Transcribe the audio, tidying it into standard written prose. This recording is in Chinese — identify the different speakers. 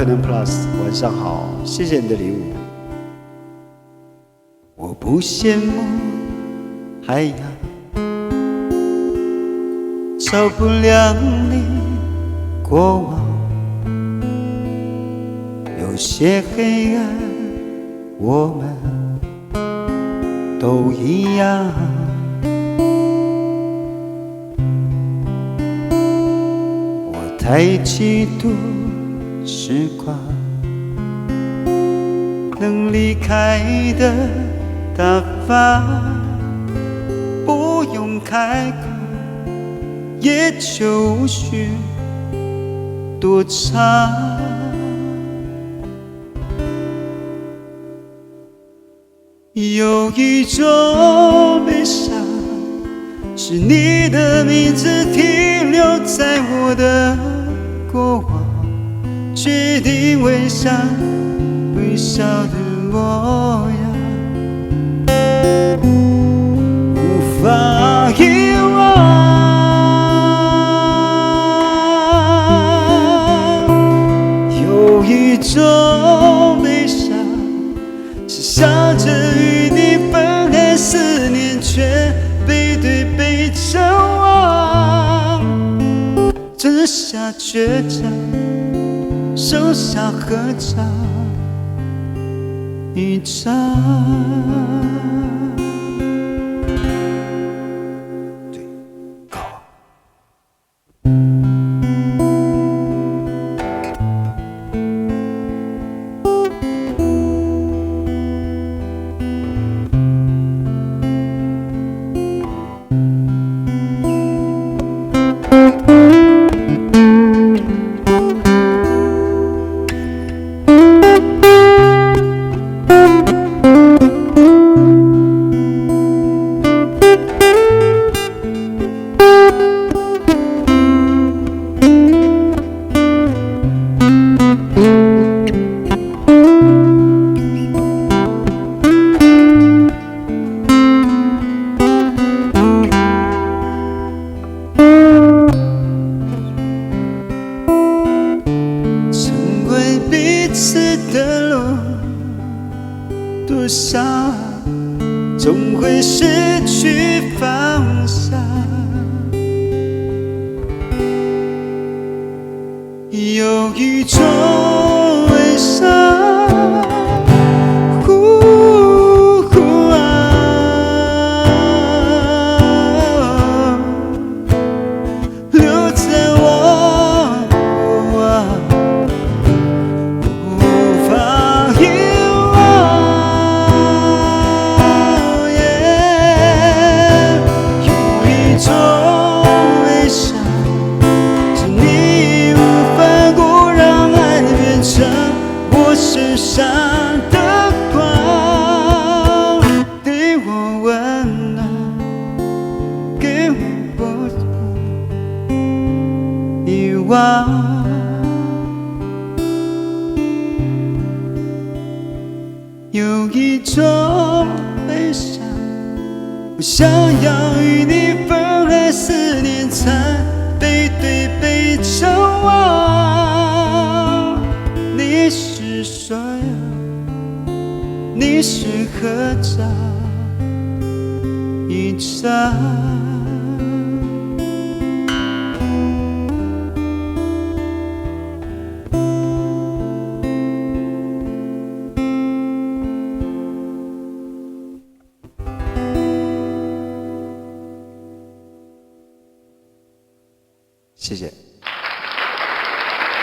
Speaker 1: 可能 Plus， 晚上好，谢谢你的礼物。我不羡慕海洋，照不亮你过往。有些黑暗，我们都一样。我太嫉妒时光能离开的大方，不用开口，也就无需多长。有一种悲伤，是你的名字停留在我的过往，决定微笑微笑的模样，无法遗忘。有一种悲伤，是想着与你分开4年，却背对背张望，真下倔强，手下合掌一张。对，高啊。彼此的路多少，总会失去方向。有一种悲伤，留在我过往，身上的光，给我温暖，给我不遗忘。有一种悲伤，我想要与你分开4年，才背对背张望。你是所有，你是合照一张。谢谢。